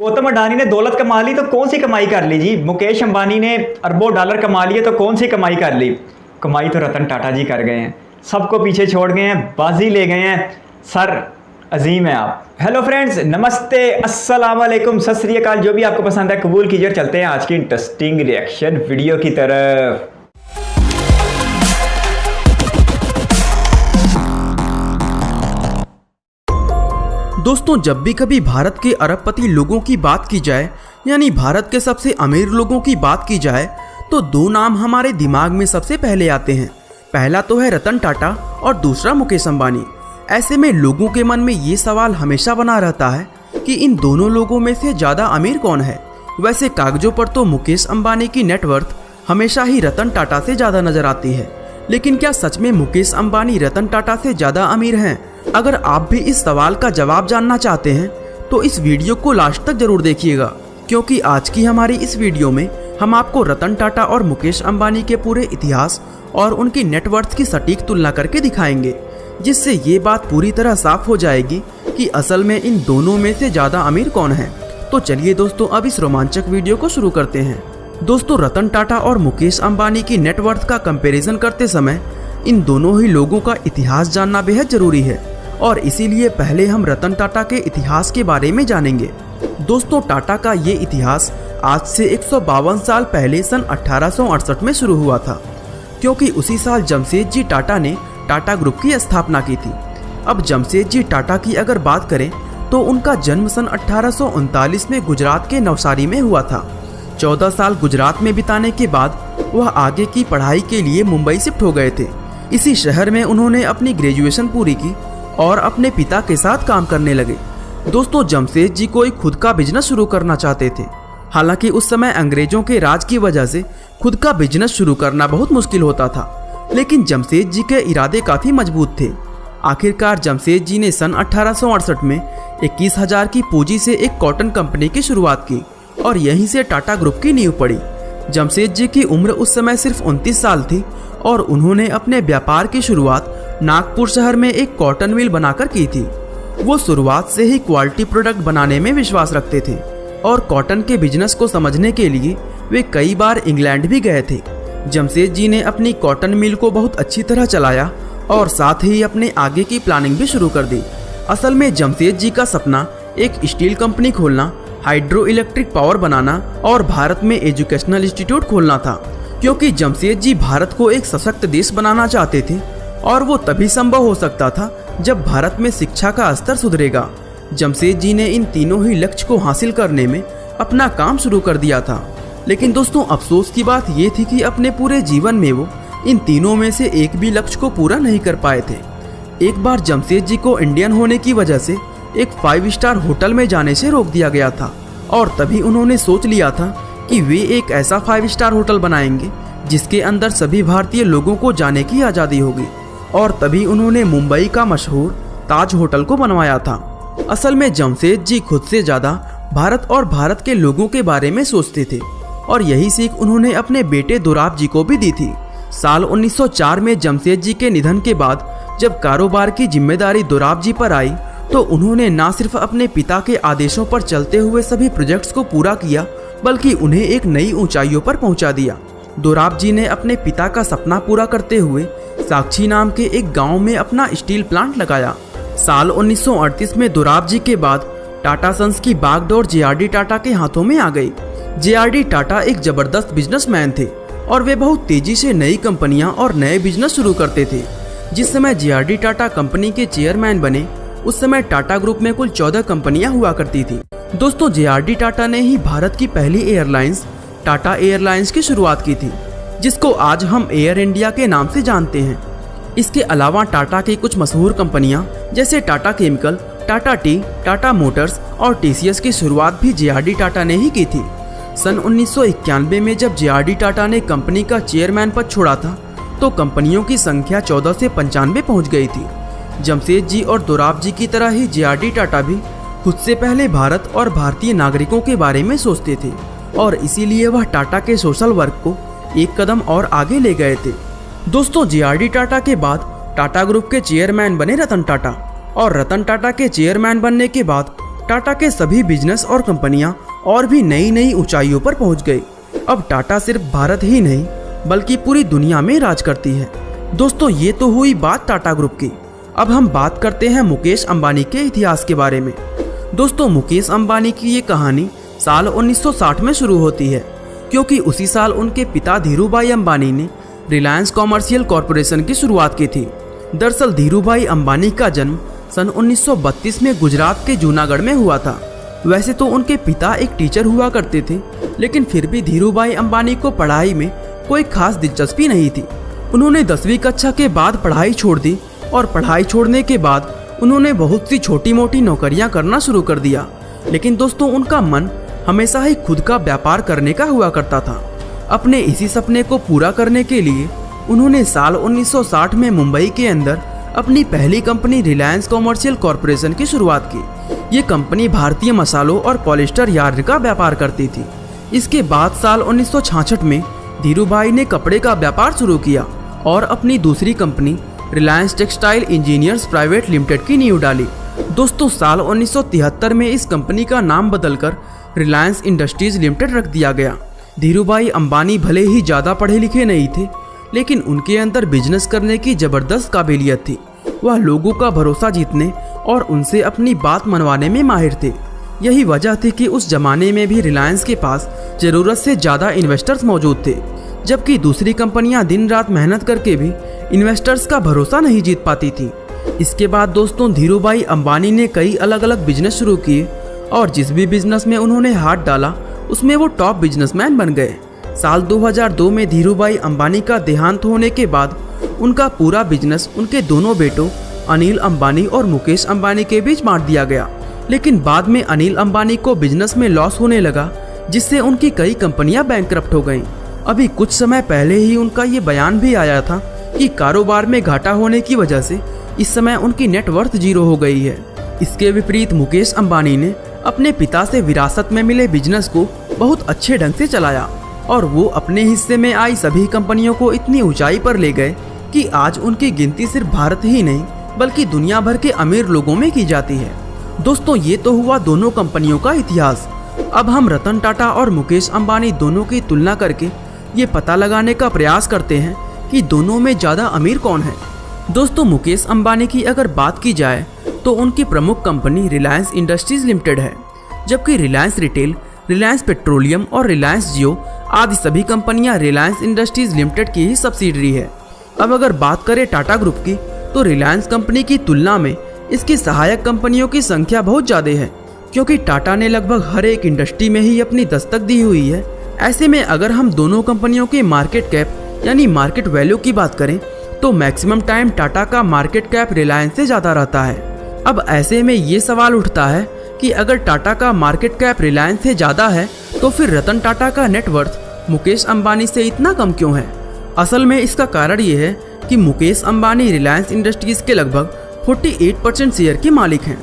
गौतम अडानी ने दौलत कमा ली तो कौन सी कमाई कर ली जी। मुकेश अंबानी ने अरबों डॉलर कमा लिए तो कौन सी कमाई कर ली। कमाई तो रतन टाटा जी कर गए हैं, सबको पीछे छोड़ गए हैं, बाजी ले गए हैं। सर अजीम है आप। हेलो फ्रेंड्स, नमस्ते, अस्सलाम वालेकुम, सत श्री अकाल। जो भी आपको पसंद है कबूल कीजिए और चलते हैं आज की इंटरेस्टिंग रिएक्शन वीडियो की तरफ। दोस्तों, जब भी कभी भारत के अरबपति लोगों की बात की जाए, यानी भारत के सबसे अमीर लोगों की बात की जाए, तो दो नाम हमारे दिमाग में सबसे पहले आते हैं। पहला तो है रतन टाटा और दूसरा मुकेश अंबानी। ऐसे में लोगों के मन में ये सवाल हमेशा बना रहता है कि इन दोनों लोगों में से ज़्यादा अमीर कौन है। वैसे कागजों पर तो मुकेश अंबानी की नेटवर्थ हमेशा ही रतन टाटा से ज़्यादा नजर आती है, लेकिन क्या सच में मुकेश अंबानी रतन टाटा से ज़्यादा अमीर हैं? अगर आप भी इस सवाल का जवाब जानना चाहते हैं तो इस वीडियो को लास्ट तक जरूर देखिएगा, क्योंकि आज की हमारी इस वीडियो में हम आपको रतन टाटा और मुकेश अंबानी के पूरे इतिहास और उनकी नेटवर्थ की सटीक तुलना करके दिखाएंगे, जिससे ये बात पूरी तरह साफ हो जाएगी कि असल में इन दोनों में से ज़्यादा अमीर कौन है। तो चलिए दोस्तों, अब इस रोमांचक वीडियो को शुरू करते हैं। दोस्तों, रतन टाटा और मुकेश अंबानी की नेटवर्थ का कंपैरिजन करते समय इन दोनों ही लोगों का इतिहास जानना बेहद जरूरी है, और इसीलिए पहले हम रतन टाटा के इतिहास के बारे में जानेंगे। दोस्तों, टाटा का ये इतिहास आज से 152 साल पहले सन 1868 में शुरू हुआ था, क्योंकि उसी साल जमशेदजी टाटा ने टाटा ग्रुप की स्थापना की थी। अब जमशेदजी टाटा की अगर बात करें तो उनका जन्म सन 1839 में गुजरात के नवसारी में हुआ था। 14 साल गुजरात में बिताने के बाद वह आगे की पढ़ाई के लिए मुंबई शिफ्ट हो गए थे। इसी शहर में उन्होंने अपनी ग्रेजुएशन पूरी की और अपने पिता के साथ काम करने लगे। दोस्तों, जमशेदजी को एक खुद का बिजनेस शुरू करना चाहते थे। हालांकि उस समय अंग्रेजों के राज की वजह से खुद का बिजनेस शुरू करना बहुत मुश्किल होता था, लेकिन जमशेदजी के इरादे काफी मजबूत थे। आखिरकार जमशेदजी ने सन 1868 में 21,000 की पूंजी से एक कॉटन कंपनी की शुरुआत की और यहीं से टाटा ग्रुप की नींव पड़ी। जमशेदजी की उम्र उस समय सिर्फ 29 साल थी और उन्होंने अपने व्यापार की शुरुआत नागपुर शहर में एक कॉटन मिल बनाकर की थी। वो शुरुआत से ही क्वालिटी प्रोडक्ट बनाने में विश्वास रखते थे और कॉटन के बिजनेस को समझने के लिए वे कई बार इंग्लैंड भी गए थे। जमशेदजी ने अपनी कॉटन मिल को बहुत अच्छी तरह चलाया और साथ ही अपने आगे की प्लानिंग भी शुरू कर दी। असल में जमशेदजी का सपना एक स्टील कंपनी खोलना, हाइड्रो इलेक्ट्रिक पावर बनाना और भारत में एजुकेशनल इंस्टीट्यूट खोलना था, क्योंकि जमशेदजी भारत को एक सशक्त देश बनाना चाहते थे और वो तभी संभव हो सकता था जब भारत में शिक्षा का स्तर सुधरेगा। जमशेदजी ने इन तीनों ही लक्ष्य को हासिल करने में अपना काम शुरू कर दिया था। लेकिन दोस्तों, अफसोस की बात ये थी कि अपने पूरे जीवन में वो इन तीनों में से एक भी लक्ष्य को पूरा नहीं कर पाए थे। एक बार जमशेदजी को इंडियन होने की वजह से एक 5 स्टार होटल में जाने से रोक दिया गया था, और तभी उन्होंने सोच लिया था कि वे एक ऐसा 5 स्टार होटल बनाएंगे जिसके अंदर सभी भारतीय लोगों को जाने की आज़ादी होगी, और तभी उन्होंने मुंबई का मशहूर ताज होटल को बनवाया था। असल में जमशेदजी खुद से ज़्यादा भारत और भारत के लोगों के बारे में सोचते थे, और यही सीख उन्होंने अपने बेटे दोराब जी को भी दी थी। साल 1904 में जमशेदजी के निधन के बाद जब कारोबार की जिम्मेदारी दोराब जी पर आई, तो उन्होंने न सिर्फ अपने पिता के आदेशों पर चलते हुए सभी प्रोजेक्ट्स को पूरा किया, बल्कि उन्हें एक नई ऊंचाइयों पर पहुंचा दिया। दोराब जी ने अपने पिता का सपना पूरा करते हुए साक्षी नाम के एक गांव में अपना स्टील प्लांट लगाया। साल 1938 में दोराब जी के बाद टाटा सन्स की बागडोर जेआरडी टाटा के हाथों में आ गई। जेआरडी टाटा एक जबरदस्त बिजनेसमैन थे और वे बहुत तेजी से नई कंपनियां और नए बिजनेस शुरू करते थे। जिस समय जेआरडी टाटा कंपनी के चेयरमैन बने, उस समय टाटा ग्रुप में कुल 14 कंपनियां हुआ करती थी। दोस्तों, जेआरडी टाटा ने ही भारत की पहली एयरलाइंस टाटा एयरलाइंस की शुरुआत की थी, जिसको आज हम एयर इंडिया के नाम से जानते हैं। इसके अलावा टाटा की कुछ मशहूर कंपनियां जैसे Tata chemical, Tata T, Tata Motors और टीसीएस की शुरुआत भी जेआरडी टाटा ने ही की थी। सन 1991 में जब जेआरडी टाटा ने कंपनी का चेयरमैन पद छोड़ा था, तो कंपनियों की संख्या 14 से 95 पहुंच गई थी। जमशेदजी और दोराब जी की तरह ही जेआरडी टाटा भी खुद से पहले भारत और भारतीय नागरिकों के बारे में सोचते थे, और इसीलिए वह टाटा के सोशल वर्क को एक कदम और आगे ले गए थे। दोस्तों, जेआरडी टाटा के बाद टाटा ग्रुप के चेयरमैन बने रतन टाटा, और रतन टाटा के चेयरमैन बनने के बाद टाटा के सभी बिजनेस और कंपनियां और भी नई नई ऊंचाइयों पर पहुंच गई। अब टाटा सिर्फ भारत ही नहीं बल्कि पूरी दुनिया में राज करती है। दोस्तों, ये तो हुई बात टाटा ग्रुप की। अब हम बात करते हैं मुकेश अंबानी के इतिहास के बारे में। दोस्तों, मुकेश अंबानी की ये कहानी साल 1960 में शुरू होती है, क्योंकि उसी साल उनके पिता धीरूभाई अंबानी ने रिलायंस कॉमर्शियल कॉरपोरेशन की शुरुआत की थी। दरअसल धीरूभाई अंबानी का जन्म सन 1932 में गुजरात के जूनागढ़ में हुआ था। वैसे तो उनके पिता एक टीचर हुआ करते थे, लेकिन फिर भी धीरूभाई अंबानी को पढ़ाई में कोई खास दिलचस्पी नहीं थी। उन्होंने 10वीं कक्षा के बाद पढ़ाई छोड़ दी और पढ़ाई छोड़ने के बाद उन्होंने बहुत सी छोटी मोटी नौकरियां करना शुरू कर दिया। लेकिन दोस्तों, उनका मन हमेशा ही खुद का व्यापार करने का हुआ करता था। अपने इसी सपने को पूरा करने के लिए उन्होंने साल 1960 में मुंबई के अंदर अपनी पहली कंपनी रिलायंस कॉमर्शियल कॉरपोरेशन की शुरुआत की। ये कंपनी भारतीय मसालों और पॉलिस्टर यार्न का व्यापार करती थी। इसके बाद साल 1966 में धीरूभाई ने कपड़े का व्यापार शुरू किया और अपनी दूसरी company Reliance textile engineers private limited की नींव डाली। दोस्तों, साल 1973 में इस कंपनी का नाम बदलकर रिलायंस इंडस्ट्रीज लिमिटेड रख दिया गया। धीरूभाई अंबानी भले ही ज़्यादा पढ़े लिखे नहीं थे, लेकिन उनके अंदर बिजनेस करने की ज़बरदस्त काबिलियत थी। वह लोगों का भरोसा जीतने और उनसे अपनी बात मनवाने में माहिर थे। यही वजह थी कि उस जमाने में भी रिलायंस के पास ज़रूरत से ज़्यादा इन्वेस्टर्स मौजूद थे, जबकि दूसरी कंपनियां दिन रात मेहनत करके भी इन्वेस्टर्स का भरोसा नहीं जीत पाती थी। इसके बाद दोस्तों, धीरूभाई अंबानी ने कई अलग अलग बिजनेस शुरू किए और जिस भी बिजनेस में उन्होंने हाथ डाला उसमें वो टॉप बिजनेसमैन बन गए। साल 2002 में धीरूभाई अंबानी का देहांत होने के बाद उनका पूरा बिजनेस उनके दोनों बेटों अनिल अंबानी और मुकेश अंबानी के बीच बांट दिया गया। लेकिन बाद में अनिल अंबानी को बिजनेस में लॉस होने लगा, जिससे उनकी कई कंपनियां बैंकरप्ट हो गईं। अभी कुछ समय पहले ही उनका ये बयान भी आया था कि कारोबार में घाटा होने की वजह से इस समय उनकी नेटवर्थ 0 हो गई है। इसके विपरीत मुकेश अंबानी ने अपने पिता से विरासत में मिले बिजनेस को बहुत अच्छे ढंग से चलाया और वो अपने हिस्से में आई सभी कंपनियों को इतनी ऊंचाई पर ले गए कि आज उनकी गिनती सिर्फ भारत ही नहीं बल्कि दुनिया भर के अमीर लोगों में की जाती है। दोस्तों, ये तो हुआ दोनों कंपनियों का इतिहास। अब हम रतन टाटा और मुकेश अंबानी दोनों की तुलना करके ये पता लगाने का प्रयास करते हैं कि दोनों में ज़्यादा अमीर कौन है। दोस्तों, मुकेश अंबानी की अगर बात की जाए तो उनकी प्रमुख कंपनी रिलायंस इंडस्ट्रीज लिमिटेड है, जबकि रिलायंस रिटेल, रिलायंस पेट्रोलियम और रिलायंस जियो आदि सभी कंपनियां रिलायंस इंडस्ट्रीज लिमिटेड की ही सब्सिडरी है। अब अगर बात करें टाटा ग्रुप की, तो रिलायंस कंपनी की तुलना में इसकी सहायक कंपनियों की संख्या बहुत ज़्यादा है, क्योंकि टाटा ने लगभग हर एक इंडस्ट्री में ही अपनी दस्तक दी हुई है। ऐसे में अगर हम दोनों कंपनियों के मार्केट कैप यानी मार्केट वैल्यू की बात करें तो मैक्सिमम टाइम टाटा का मार्केट कैप रिलायंस से ज़्यादा रहता है। अब ऐसे में ये सवाल उठता है कि अगर टाटा का मार्केट कैप रिलायंस से ज़्यादा है तो फिर रतन टाटा का नेटवर्थ मुकेश अंबानी से इतना कम क्यों है। असल में इसका कारण ये है कि मुकेश अंबानी रिलायंस इंडस्ट्रीज के लगभग 48% शेयर के मालिक हैं।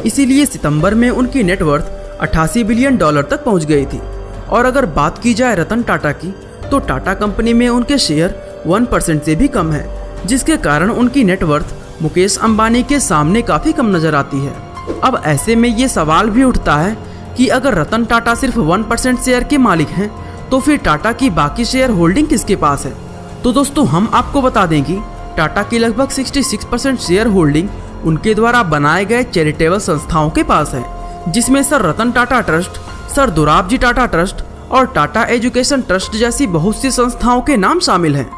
इसीलिए सितंबर में उनकी नेटवर्थ $88 बिलियन तक पहुंच गई थी। और अगर बात की जाए रतन टाटा की, तो टाटा कंपनी में उनके शेयर 1% से भी कम है, जिसके कारण उनकी नेटवर्थ मुकेश अंबानी के सामने काफ़ी कम नज़र आती है। अब ऐसे में ये सवाल भी उठता है कि अगर रतन टाटा सिर्फ 1% शेयर के मालिक हैं तो फिर टाटा की बाकी शेयर होल्डिंग किसके पास है। तो दोस्तों, हम आपको बता दें कि टाटा की लगभग 66% शेयर होल्डिंग उनके द्वारा बनाए गए चैरिटेबल संस्थाओं के पास है, जिसमें sir Ratan Tata trust, sir Dorabji Tata trust और टाटा एजुकेशन ट्रस्ट जैसी बहुत सी संस्थाओं के नाम शामिल हैं।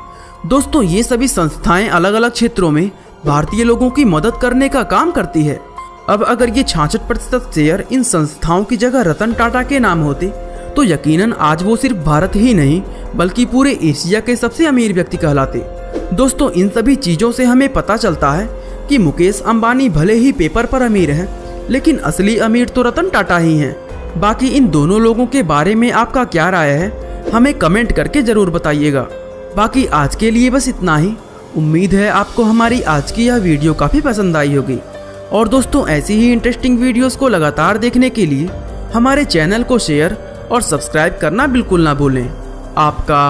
दोस्तों, ये सभी संस्थाएं अलग अलग क्षेत्रों में भारतीय लोगों की मदद करने का काम करती है। अब अगर ये 66% शेयर इन संस्थाओं की जगह रतन टाटा के नाम होते तो यकीनन आज वो सिर्फ भारत ही नहीं बल्कि पूरे एशिया के सबसे अमीर व्यक्ति कहलाते। दोस्तों, इन सभी चीज़ों से हमें पता चलता है कि मुकेश अंबानी भले ही पेपर पर अमीर हैं, लेकिन असली अमीर तो रतन टाटा ही हैं। बाकी इन दोनों लोगों के बारे में आपका क्या राय है, हमें कमेंट करके ज़रूर बताइएगा। बाकी आज के लिए बस इतना ही। उम्मीद है आपको हमारी आज की यह वीडियो काफ़ी पसंद आई होगी। और दोस्तों, ऐसी ही इंटरेस्टिंग वीडियोस को लगातार देखने के लिए हमारे चैनल को शेयर और सब्सक्राइब करना बिल्कुल ना भूलें। आपका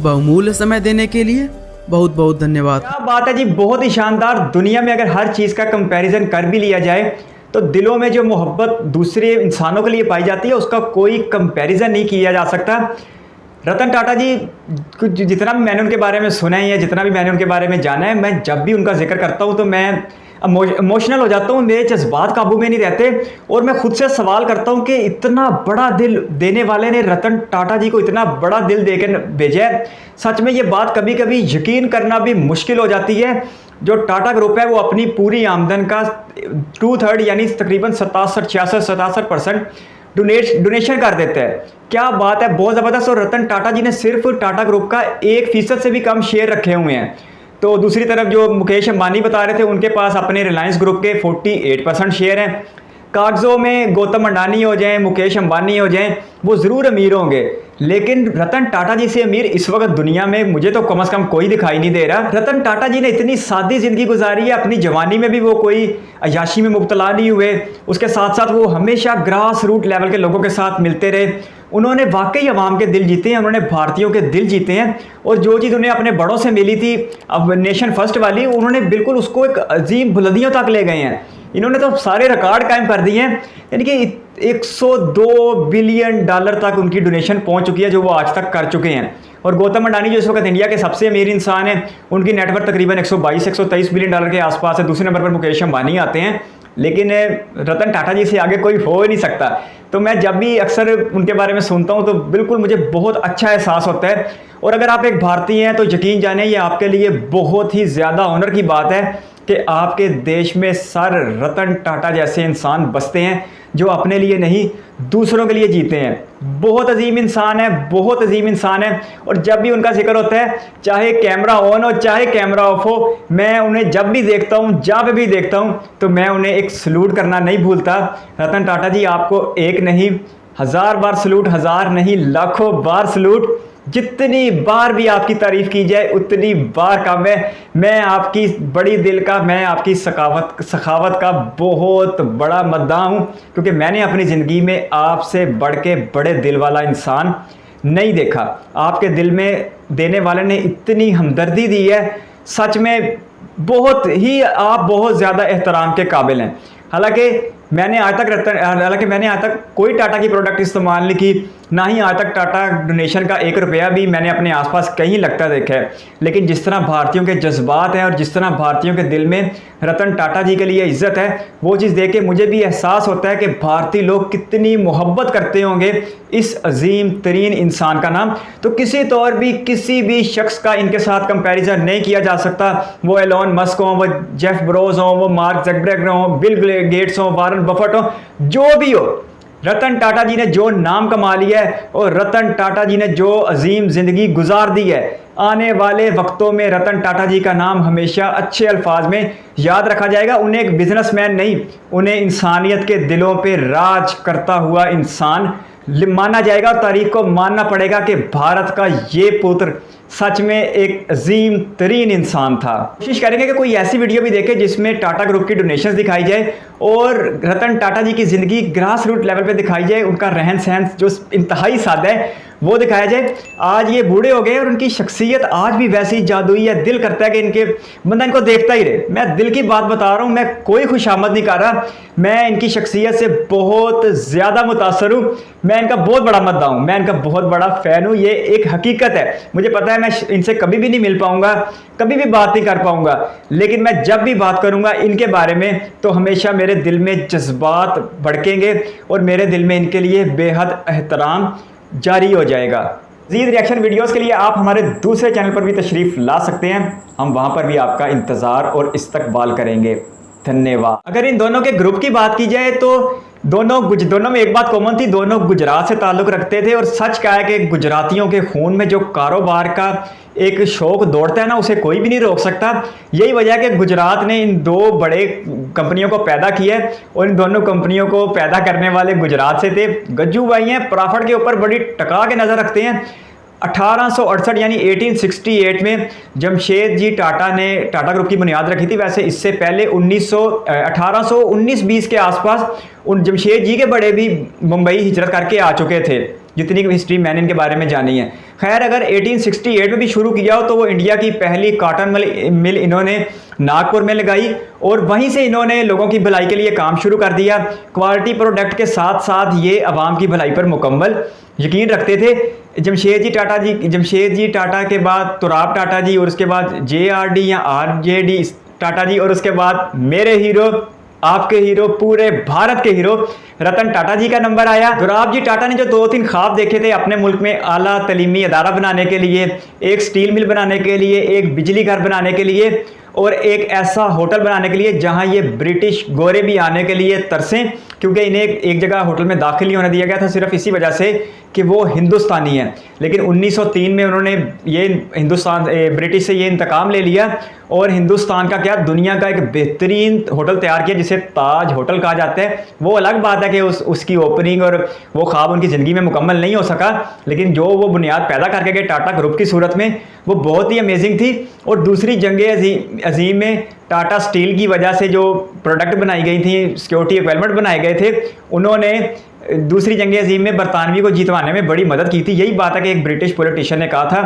बहुमूल्य समय देने के लिए बहुत बहुत धन्यवाद। क्या बात है जी, बहुत ही शानदार। दुनिया में अगर हर चीज़ का कंपैरिजन कर भी लिया जाए तो दिलों में जो मोहब्बत दूसरे इंसानों के लिए पाई जाती है उसका कोई कंपैरिजन नहीं किया जा सकता। रतन टाटा जी कुछ जितना भी मैंने उनके बारे में सुना है या जितना भी मैंने उनके बारे में जाना है, मैं जब भी उनका जिक्र करता हूँ तो मैं इमोशनल हो जाता हूँ, मेरे जज्बात काबू में नहीं रहते और मैं खुद से सवाल करता हूँ कि इतना बड़ा दिल देने वाले ने रतन टाटा जी को इतना बड़ा दिल देकर भेजा है। सच में ये बात कभी कभी यकीन करना भी मुश्किल हो जाती है। जो टाटा ग्रुप है वो अपनी पूरी आमदन का 2/3 यानी तकरीबन 67-66-67% डोनेशन कर देते हैं। क्या बात है, बहुत ज़बरदस्त। और रतन टाटा जी ने सिर्फ टाटा ग्रुप का 1% से भी कम शेयर रखे हुए हैं। तो दूसरी तरफ जो मुकेश अंबानी बता रहे थे उनके पास अपने रिलायंस ग्रुप के 48% शेयर हैं। कागज़ों में गौतम अडानी हो जाएं, मुकेश अंबानी हो जाएं, वो ज़रूर अमीर होंगे, लेकिन रतन टाटा जी से अमीर इस वक्त दुनिया में मुझे तो कम से कम कोई दिखाई नहीं दे रहा। रतन टाटा जी ने इतनी सादी ज़िंदगी गुजारी है, अपनी जवानी में भी वो कोई अयाशी में मुब्तला नहीं हुए। उसके साथ साथ वो हमेशा ग्रास रूट लेवल के लोगों के साथ मिलते रहे। उन्होंने वाकई अवाम के दिल जीते हैं, उन्होंने भारतीयों के दिल जीते हैं। और जो चीज़ उन्हें अपने बड़ों से मिली थी, अब नेशन फर्स्ट वाली, उन्होंने बिल्कुल उसको एक अजीम बुलंदियों तक ले गए हैं। इन्होंने तो सारे रिकॉर्ड कायम कर दिए हैं, यानी कि 102 बिलियन डॉलर तक उनकी डोनेशन पहुंच चुकी है जो वो आज तक कर चुके हैं। और गौतम अडानी जो इस वक्त इंडिया के सबसे अमीर इंसान हैं, उनकी नेटवर्थ तकरीबन 122-123 बिलियन डॉलर के आसपास है। दूसरे नंबर पर मुकेश अंबानी आते हैं, लेकिन रतन टाटा जी से आगे कोई हो ही नहीं सकता। तो मैं जब भी अक्सर उनके बारे में सुनता हूँ तो बिल्कुल मुझे बहुत अच्छा एहसास होता है। और अगर आप एक भारतीय हैं तो यकीन जाने ये आपके लिए बहुत ही ज़्यादा ऑनर की बात है कि आपके देश में सर रतन टाटा जैसे इंसान बसते हैं जो अपने लिए नहीं दूसरों के लिए जीते हैं। बहुत अजीम इंसान है, बहुत अजीम इंसान है। और जब भी उनका जिक्र होता है, चाहे कैमरा ऑन हो चाहे कैमरा ऑफ हो, मैं उन्हें जब भी देखता हूँ, जहाँ पे भी देखता हूँ, तो मैं उन्हें एक सलूट करना नहीं भूलता। रतन टाटा जी, आपको एक नहीं 1000 बार सलूट, 1000 नहीं लाखों बार सलूट। जितनी बार भी आपकी तारीफ की जाए उतनी बार कम है। मैं आपकी बड़ी दिल का, मैं आपकी सखावत का बहुत बड़ा मद्दाह हूँ, क्योंकि मैंने अपनी ज़िंदगी में आपसे बढ़ के बड़े दिल वाला इंसान नहीं देखा। आपके दिल में देने वाले ने इतनी हमदर्दी दी है, सच में बहुत ही आप बहुत ज़्यादा एहतराम के काबिल हैं। हालांकि मैंने आज तक कोई टाटा की प्रोडक्ट इस्तेमाल नहीं की, ना ही आज तक टाटा डोनेशन का 1 रुपया भी मैंने अपने आसपास कहीं लगता देखा है। लेकिन जिस तरह भारतीयों के जज्बात हैं और जिस तरह भारतीयों के दिल में रतन टाटा जी के लिए इज्जत है, वो चीज़ देख के मुझे भी एहसास होता है कि भारतीय लोग कितनी मोहब्बत करते होंगे इस अजीम तरीन इंसान का नाम। तो किसी तौर भी किसी भी शख्स का इनके साथ कंपैरिजन नहीं किया जा सकता। वो एलोन मस्क हो, वो जेफ ब्रोज हो, वो मार्क ज़करबर्ग हो, बिल गेट्स हो, वारन बफेट हो, जो भी हो, रतन टाटा जी ने जो नाम कमा लिया है और रतन टाटा जी ने जो अजीम ज़िंदगी गुजार दी है, आने वाले वक्तों में रतन टाटा जी का नाम हमेशा अच्छे अल्फाज में याद रखा जाएगा। उन्हें एक बिजनेसमैन नहीं, उन्हें इंसानियत के दिलों पे राज करता हुआ इंसान माना जाएगा। और तारीख को मानना पड़ेगा कि भारत का ये पुत्र सच में एक अजीम तरीन इंसान था। कोशिश करेंगे कि कोई ऐसी वीडियो भी देखे जिसमें टाटा ग्रुप की डोनेशंस दिखाई जाए और रतन टाटा जी की ज़िंदगी ग्रास रूट लेवल पे दिखाई जाए, उनका रहन सहन जो इंतहाई सादा है वो दिखाया जाए। आज ये बूढ़े हो गए और उनकी शख्सियत आज भी वैसी जादुई है, दिल करता है कि बंदा इनको देखता ही रहे। मैं दिल की बात बता रहा हूँ, मैं कोई खुशामद नहीं कर रहा, मैं इनकी शख्सियत से बहुत ज़्यादा मुतासर हूँ। मैं इनका बहुत बड़ा मद्दा हूँ, मैं इनका बहुत बड़ा फ़ैन हूँ, ये एक हकीकत है। मुझे पता है मैं इनसे कभी भी नहीं मिल पाऊँगा, कभी भी बात नहीं कर पाऊँगा, लेकिन मैं जब भी बात करूँगा इनके बारे में तो हमेशा मेरे दिल में जज्बात भड़केंगे और मेरे दिल में इनके लिए बेहद एहतराम जारी हो जाएगा। मज़ीद रिएक्शन वीडियोस के लिए आप हमारे दूसरे चैनल पर भी तशरीफ़ ला सकते हैं, हम वहाँ पर भी आपका इंतज़ार और इस्तकबाल करेंगे। धन्यवाद। अगर इन दोनों के ग्रुप की बात की जाए तो दोनों में एक बात कॉमन थी, दोनों गुजरात से ताल्लुक़ रखते थे। और सच क्या है कि गुजरातियों के खून में जो कारोबार का एक शौक दौड़ता है ना, उसे कोई भी नहीं रोक सकता। यही वजह है कि गुजरात ने इन 2 बड़े कंपनियों को पैदा किया है और इन दोनों कंपनियों को पैदा करने वाले गुजरात से थे। गज्जू भाई हैं, प्रॉफिट के ऊपर बड़ी टका के नज़र रखते हैं। 1868 यानी 1868 में जमशेद जी टाटा ने टाटा ग्रुप की बुनियाद रखी थी। वैसे इससे पहले 1819-20 के आसपास उन जमशेद जी के बड़े भी मुंबई हिजरत करके आ चुके थे, जितनी हिस्ट्री मैंने इनके बारे में जानी है। खैर, अगर 1868 में भी शुरू किया हो तो वो इंडिया की पहली कॉटन मिल इन्होंने नागपुर में लगाई और वहीं से इन्होंने लोगों की भलाई के लिए काम शुरू कर दिया। क्वालिटी प्रोडक्ट के साथ साथ ये आवाम की भलाई पर मुकम्मल यकीन रखते थे। जमशेद जी टाटा के बाद तुराब टाटा जी और उसके बाद JRD या RJD टाटा जी और उसके बाद मेरे हीरो, आपके हीरो, पूरे भारत के हीरो रतन टाटा जी का नंबर आया। तुराब जी टाटा ने जो 2-3 ख्वाब देखे थे अपने मुल्क में आला तलीमी अदारा बनाने के लिए, एक स्टील मिल बनाने के लिए, एक बिजली घर बनाने के लिए और एक ऐसा होटल बनाने के लिए जहां ये ब्रिटिश गोरे भी आने के लिए तरसें, क्योंकि इन्हें एक जगह होटल में दाखिल नहीं होने दिया गया था सिर्फ इसी वजह से कि वो हिंदुस्तानी हैं। लेकिन 1903 में उन्होंने ये ब्रिटिश से ये इंतकाम ले लिया और हिंदुस्तान का क्या, दुनिया का एक बेहतरीन होटल तैयार किया जिसे ताज होटल कहा जाता है। वो अलग बात है कि उसकी ओपनिंग और वो ख्वाब उनकी ज़िंदगी में मुकम्मल नहीं हो सका, लेकिन जो वो बुनियाद पैदा करके गए टाटा ग्रुप की सूरत में, वो बहुत ही अमेजिंग थी। और दूसरी जंग अजीम में टाटा स्टील की वजह से जो प्रोडक्ट बनाई गई थी, सिक्योरिटी इक्विपमेंट बनाए गए थे, उन्होंने दूसरी जंग अजीम में बरतानवी को जीतवाने में बड़ी मदद की थी। यही बात है कि एक ब्रिटिश पॉलिटिशियन ने कहा था,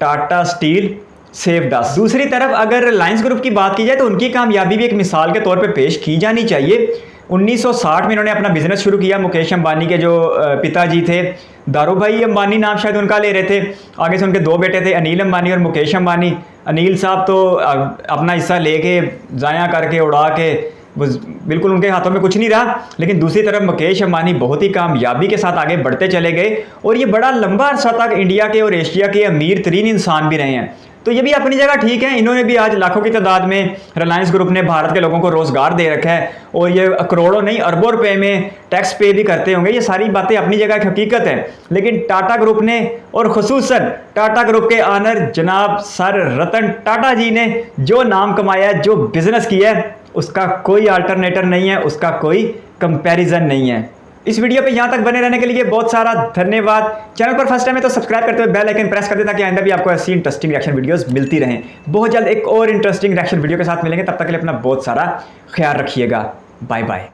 टाटा स्टील सेव दस। दूसरी तरफ अगर रिलायंस ग्रुप की बात की जाए तो उनकी कामयाबी भी एक मिसाल के तौर पे पेश की जानी चाहिए। 1960 में इन्होंने अपना बिजनेस शुरू किया। मुकेश अंबानी के जो पिताजी थे, दारूभाई अंबानी नाम शायद उनका ले रहे थे, आगे से उनके 2 बेटे थे, अनिल अंबानी और मुकेश अंबानी। अनिल साहब तो अपना हिस्सा लेके ज़ाया करके उड़ा के बिल्कुल उनके हाथों में कुछ नहीं रहा, लेकिन दूसरी तरफ मुकेश अंबानी बहुत ही कामयाबी के साथ आगे बढ़ते चले गए और ये बड़ा लंबा अरसा तक इंडिया के और एशिया के अमीर तरीन इंसान भी रहे हैं। तो ये भी अपनी जगह ठीक है। इन्होंने भी आज लाखों की तादाद में रिलायंस ग्रुप ने भारत के लोगों को रोज़गार दे रखा है और ये करोड़ों नहीं अरबों रुपए में टैक्स पे भी करते होंगे। ये सारी बातें अपनी जगह एक हकीकत है, लेकिन टाटा ग्रुप ने और खुसूसन टाटा ग्रुप के ऑनर जनाब सर रतन टाटा जी ने जो नाम कमाया है, जो बिजनेस किया है, उसका कोई अल्टरनेटर नहीं है, उसका कोई कंपैरिजन नहीं है। इस वीडियो पे यहाँ तक बने रहने के लिए बहुत सारा धन्यवाद। चैनल पर फर्स्ट टाइम है तो सब्सक्राइब करते हुए बेल आइकन प्रेस कर दे ताकि आइंदा भी आपको ऐसी इंटरेस्टिंग रिएक्शन वीडियोस मिलती रहें। बहुत जल्द एक और इंटरेस्टिंग रिएक्शन वीडियो के साथ मिलेंगे, तब तक के लिए अपना बहुत सारा ख्याल रखिएगा। Bye bye.